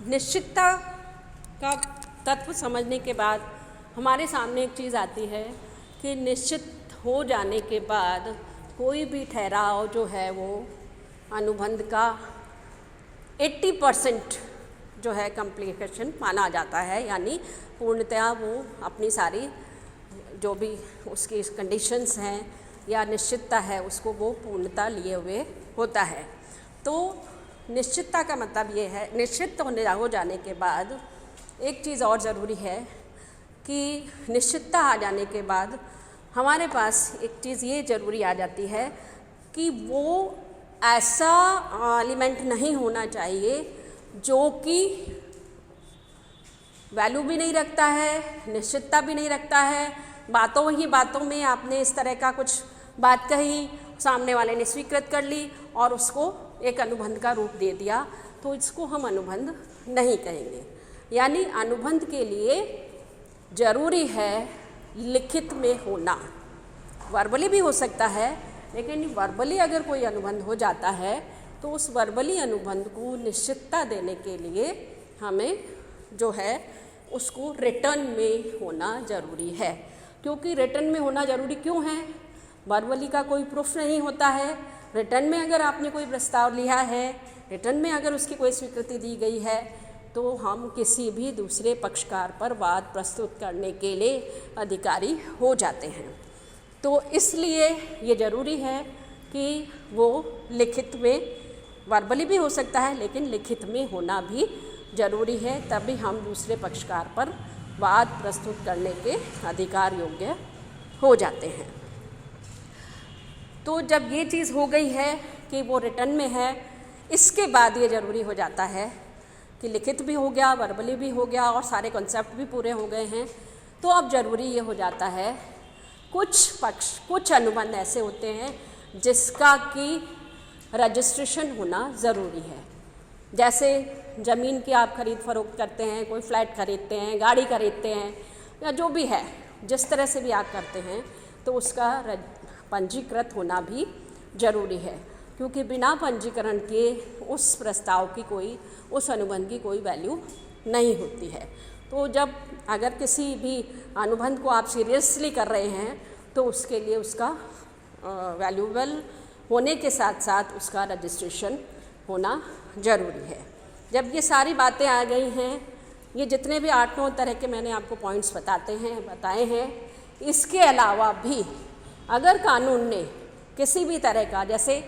निश्चितता का तत्व समझने के बाद हमारे सामने एक चीज़ आती है कि निश्चित हो जाने के बाद कोई भी ठहराव जो है वो अनुबंध का 80% जो है कंप्लीशन माना जाता है, यानी पूर्णतया वो अपनी सारी जो भी उसकी कंडीशंस हैं या निश्चितता है उसको वो पूर्णता लिए हुए होता है। तो निश्चितता का मतलब ये है, निश्चित हो जाने के बाद एक चीज़ और ज़रूरी है कि निश्चितता आ जाने के बाद हमारे पास एक चीज़ ये ज़रूरी आ जाती है कि वो ऐसा एलिमेंट नहीं होना चाहिए जो कि वैल्यू भी नहीं रखता है, निश्चितता भी नहीं रखता है। बातों ही बातों में आपने इस तरह का कुछ बात कही, सामने वाले ने स्वीकृत कर ली और उसको एक अनुबंध का रूप दे दिया, तो इसको हम अनुबंध नहीं कहेंगे। यानी अनुबंध के लिए ज़रूरी है लिखित में होना। वर्बली भी हो सकता है, लेकिन वर्बली अगर कोई अनुबंध हो जाता है तो उस वर्बली अनुबंध को निश्चितता देने के लिए हमें जो है उसको रिटर्न में होना ज़रूरी है। क्योंकि रिटर्न में होना ज़रूरी क्यों है? वर्बली का कोई प्रूफ नहीं होता है। रिटर्न में अगर आपने कोई प्रस्ताव लिया है, रिटर्न में अगर उसकी कोई स्वीकृति दी गई है, तो हम किसी भी दूसरे पक्षकार पर वाद प्रस्तुत करने के लिए अधिकारी हो जाते हैं। तो इसलिए ये ज़रूरी है कि वो लिखित में, वर्बली भी हो सकता है लेकिन लिखित में होना भी ज़रूरी है, तभी हम दूसरे पक्षकार पर वाद प्रस्तुत करने के अधिकार योग्य हो जाते हैं। तो जब ये चीज़ हो गई है कि वो रिटर्न में है, इसके बाद ये ज़रूरी हो जाता है कि लिखित भी हो गया, वर्बली भी हो गया और सारे कॉन्सेप्ट भी पूरे हो गए हैं। तो अब ज़रूरी ये हो जाता है, कुछ अनुबंध ऐसे होते हैं जिसका कि रजिस्ट्रेशन होना ज़रूरी है। जैसे ज़मीन की आप खरीद फरोख्त करते हैं, कोई फ्लैट खरीदते हैं, गाड़ी खरीदते हैं, या जो भी है, जिस तरह से भी आप करते हैं, तो उसका पंजीकृत होना भी ज़रूरी है। क्योंकि बिना पंजीकरण के उस प्रस्ताव की कोई, उस अनुबंध की कोई वैल्यू नहीं होती है। तो जब अगर किसी भी अनुबंध को आप सीरियसली कर रहे हैं तो उसके लिए उसका वैल्यूएबल होने के साथ साथ उसका रजिस्ट्रेशन होना ज़रूरी है। जब ये सारी बातें आ गई हैं, ये जितने भी 8-9 तरह के मैंने आपको पॉइंट्स बताए हैं, इसके अलावा भी अगर कानून ने किसी भी तरह का, जैसे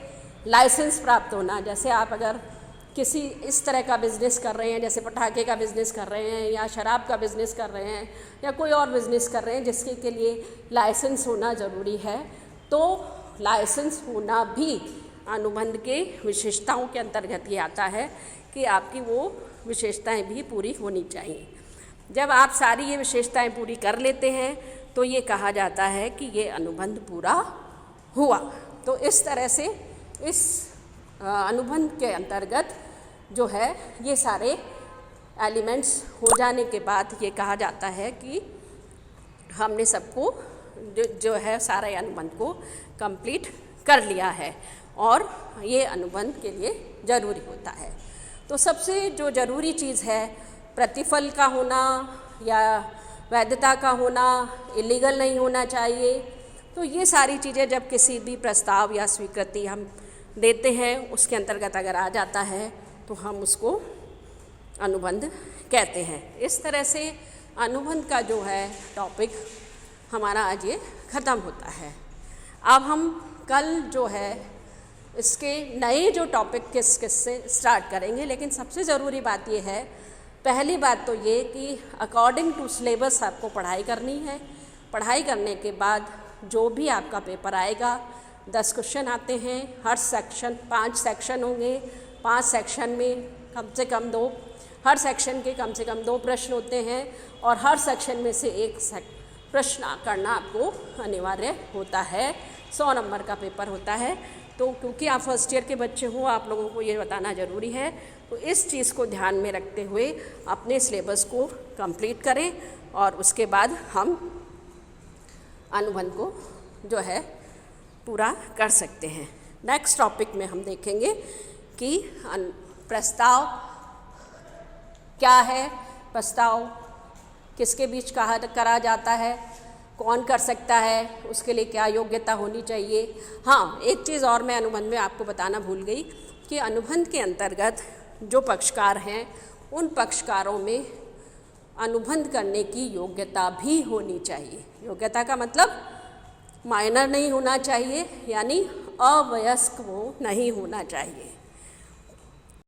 लाइसेंस प्राप्त होना, जैसे आप अगर किसी इस तरह का बिज़नेस कर रहे हैं, जैसे पटाखे का बिज़नेस कर रहे हैं या शराब का बिज़नेस कर रहे हैं या कोई और बिज़नेस कर रहे हैं जिसके के लिए लाइसेंस होना ज़रूरी है, तो लाइसेंस होना भी अनुबंध के विशेषताओं के अंतर्गत ही आता है कि आपकी वो विशेषताएं भी पूरी होनी चाहिए। जब आप सारी ये विशेषताएं पूरी कर लेते हैं तो ये कहा जाता है कि ये अनुबंध पूरा हुआ। तो इस तरह से इस अनुबंध के अंतर्गत जो है ये सारे एलिमेंट्स हो जाने के बाद ये कहा जाता है कि हमने सबको जो है सारे अनुबंध को कंप्लीट कर लिया है और ये अनुबंध के लिए ज़रूरी होता है। तो सबसे जो ज़रूरी चीज़ है, प्रतिफल का होना या वैधता का होना, इलीगल नहीं होना चाहिए। तो ये सारी चीज़ें जब किसी भी प्रस्ताव या स्वीकृति हम देते हैं उसके अंतर्गत अगर आ जाता है तो हम उसको अनुबंध कहते हैं। इस तरह से अनुबंध का जो है टॉपिक हमारा आज ये ख़त्म होता है। अब हम कल जो है इसके नए जो टॉपिक किस से स्टार्ट करेंगे, लेकिन सबसे ज़रूरी बात ये है, पहली बात तो ये कि अकॉर्डिंग टू सिलेबस आपको पढ़ाई करनी है। पढ़ाई करने के बाद जो भी आपका पेपर आएगा, 10 क्वेश्चन आते हैं, हर सेक्शन 5 सेक्शन होंगे, 5 सेक्शन में कम से कम 2, हर सेक्शन के कम से कम 2 प्रश्न होते हैं और हर सेक्शन में से एक प्रश्न करना आपको अनिवार्य होता है। 100 नंबर का पेपर होता है। तो क्योंकि आप फर्स्ट ईयर के बच्चे हो, आप लोगों को ये बताना ज़रूरी है, तो इस चीज़ को ध्यान में रखते हुए अपने सिलेबस को कंप्लीट करें और उसके बाद हम अनुबंध को जो है पूरा कर सकते हैं। नेक्स्ट टॉपिक में हम देखेंगे कि प्रस्ताव क्या है प्रस्ताव, किसके बीच करा जाता है, कौन कर सकता है, उसके लिए क्या योग्यता होनी चाहिए। हाँ, एक चीज़ और मैं अनुबंध में आपको बताना भूल गई कि अनुबंध के अंतर्गत जो पक्षकार हैं उन पक्षकारों में अनुबंध करने की योग्यता भी होनी चाहिए। योग्यता का मतलब माइनर नहीं होना चाहिए, यानी अवयस्क वो नहीं होना चाहिए।